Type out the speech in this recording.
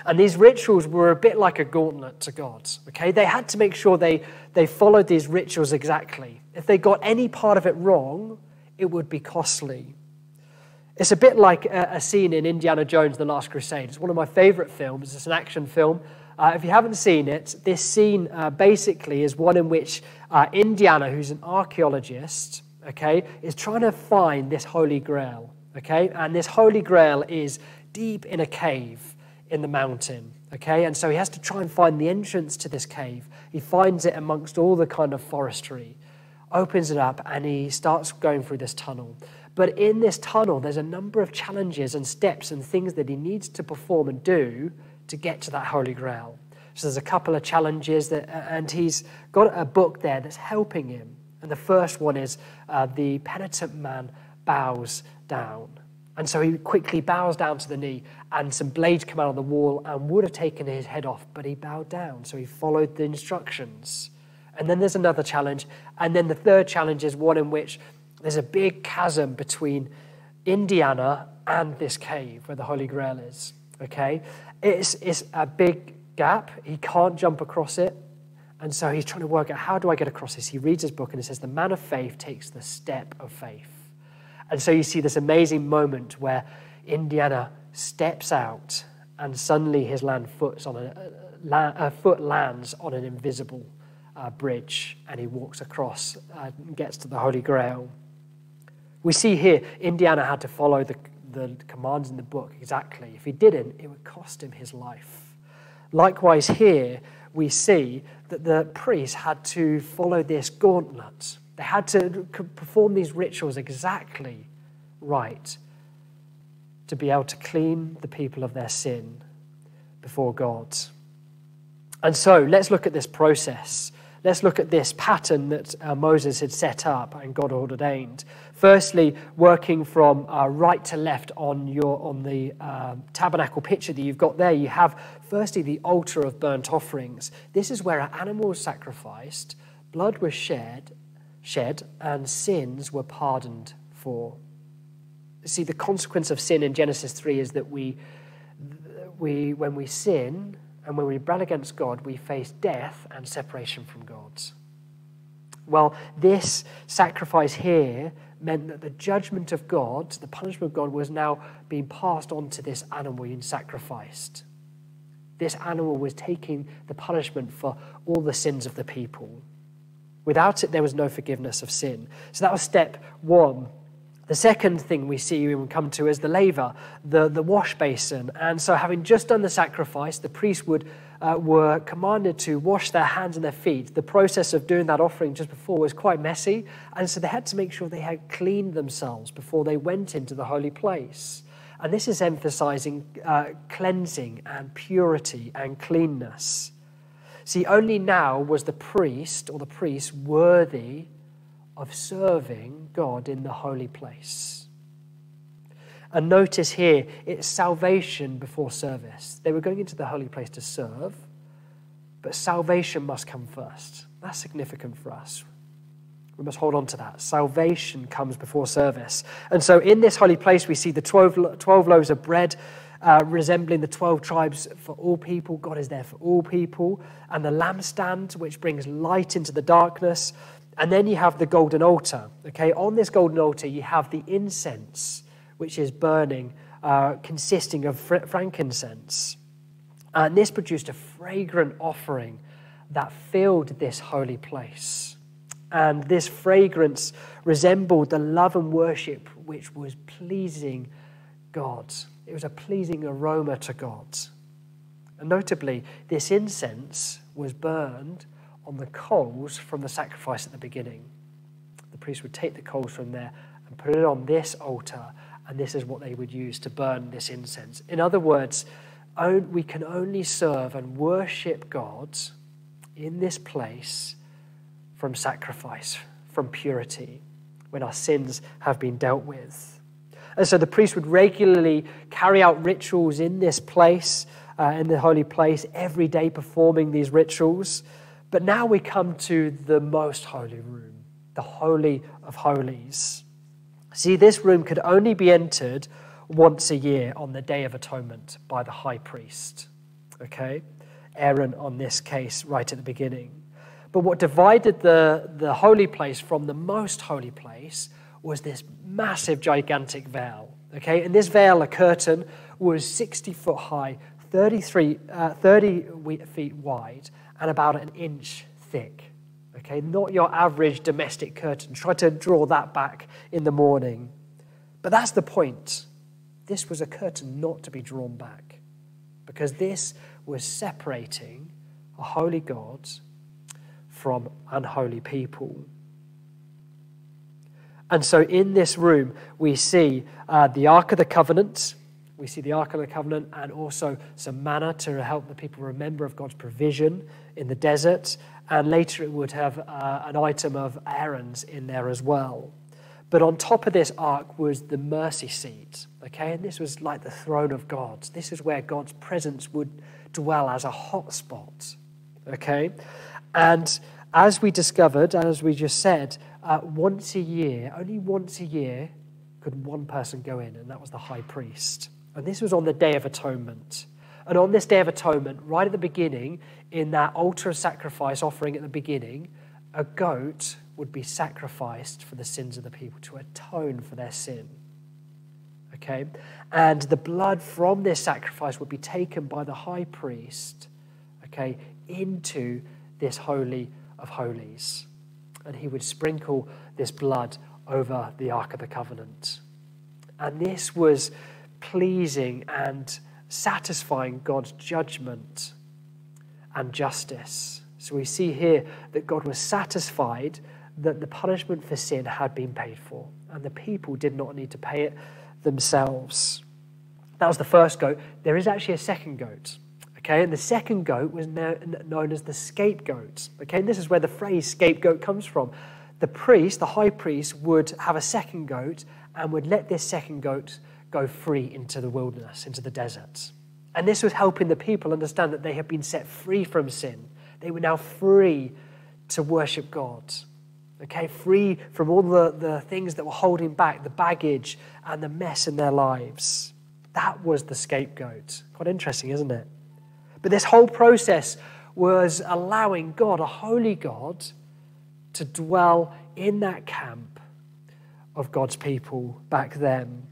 And these rituals were a bit like a gauntlet to God, okay? They had to make sure they followed these rituals exactly. If they got any part of it wrong, it would be costly. It's a bit like a scene in Indiana Jones, The Last Crusade. It's one of my favorite films. It's an action film. If you haven't seen it, this scene basically is one in which Indiana, who's an archaeologist, okay, is trying to find this Holy Grail, okay? And this Holy Grail is deep in a cave in the mountain, okay? And so he has to try and find the entrance to this cave. He finds it amongst all the kind of forestry, opens it up, and he starts going through this tunnel. But in this tunnel, there's a number of challenges and steps and things that he needs to perform and do to get to that Holy Grail. So there's a couple of challenges, and he's got a book there that's helping him. And the first one is the penitent man bows down. And so he quickly bows down to the knee, and some blades come out of the wall and would have taken his head off, but he bowed down, so he followed the instructions. And then there's another challenge, and then the third challenge is one in which there's a big chasm between Indiana and this cave where the Holy Grail is, okay? It's a big gap. He can't jump across it, and so he's trying to work out, how do I get across this? He reads his book, and it says, the man of faith takes the step of faith. And so you see this amazing moment where Indiana steps out, and suddenly his foot lands on an invisible bridge, and he walks across and gets to the Holy Grail. We see here Indiana had to follow the commands in the book exactly. If he didn't, it would cost him his life. Likewise here, we see that the priests had to follow this gauntlet. They had to perform these rituals exactly right to be able to clean the people of their sin before God. And so let's look at this process. Let's look at this pattern that Moses had set up and God ordained. Firstly, working from right to left on the tabernacle picture that you've got there, you have firstly the altar of burnt offerings. This is where an animal was sacrificed, blood was shed, and sins were pardoned for. See, the consequence of sin in Genesis 3 is that when we sin and when we rebel against God, we face death and separation from God. Well, this sacrifice here meant that the judgment of God, the punishment of God, was now being passed on to this animal being sacrificed. This animal was taking the punishment for all the sins of the people. Without it, there was no forgiveness of sin. So that was step one. The second thing we see when we come to is the laver, the wash basin. And so having just done the sacrifice, the priests were commanded to wash their hands and their feet. The process of doing that offering just before was quite messy. And so they had to make sure they had cleaned themselves before they went into the holy place. And this is emphasizing cleansing and purity and cleanness. See, only now was the priest or the priest worthy of serving God in the holy place. And notice here, it's salvation before service. They were going into the holy place to serve, but salvation must come first. That's significant for us. We must hold on to that. Salvation comes before service. And so in this holy place, we see the 12 loaves of bread, resembling the 12 tribes for all people. God is there for all people. And the lampstand, which brings light into the darkness. And then you have the golden altar. Okay, on this golden altar, you have the incense, which is burning, consisting of frankincense. And this produced a fragrant offering that filled this holy place. And this fragrance resembled the love and worship which was pleasing God. It was a pleasing aroma to God. And notably, this incense was burned on the coals from the sacrifice at the beginning. The priest would take the coals from there and put it on this altar, and this is what they would use to burn this incense. In other words, we can only serve and worship God in this place from sacrifice, from purity, when our sins have been dealt with. And so the priest would regularly carry out rituals in this place, in the holy place, every day performing these rituals. But now we come to the most holy room, the Holy of Holies. See, this room could only be entered once a year on the Day of Atonement by the high priest. okay? Aaron on this case right at the beginning. But what divided the holy place from the most holy place was this massive, gigantic veil, okay? And this veil, a curtain, was 60 foot high, 30 feet wide, and about an inch thick, okay? Not your average domestic curtain. Try to draw that back in the morning. But that's the point. This was a curtain not to be drawn back, because this was separating a holy God from unholy people. And so in this room, we see the Ark of the Covenant. We see the Ark of the Covenant and also some manna to help the people remember of God's provision in the desert. And later it would have an item of Aaron's in there as well. But on top of this ark was the mercy seat, okay? And this was like the throne of God. This is where God's presence would dwell as a hot spot, okay? And as we discovered, as we just said, once a year, only once a year, could one person go in, and that was the high priest. And this was on the Day of Atonement. And on this Day of Atonement, right at the beginning, in that altar of sacrifice offering at the beginning, a goat would be sacrificed for the sins of the people to atone for their sin. Okay? And the blood from this sacrifice would be taken by the high priest, okay, into this Holy of Holies. And he would sprinkle this blood over the Ark of the Covenant. And this was pleasing and satisfying God's judgment and justice. So we see here that God was satisfied that the punishment for sin had been paid for, and the people did not need to pay it themselves. That was the first goat. There is actually a second goat, okay? And the second goat was known as the scapegoat, okay? And this is where the phrase scapegoat comes from. The priest, the high priest, would have a second goat and would let this second goat go free into the wilderness, into the desert. And this was helping the people understand that they had been set free from sin. They were now free to worship God. Okay, free from all the things that were holding back, the baggage and the mess in their lives. That was the scapegoat. Quite interesting, isn't it? But this whole process was allowing God, a holy God, to dwell in that camp of God's people back then.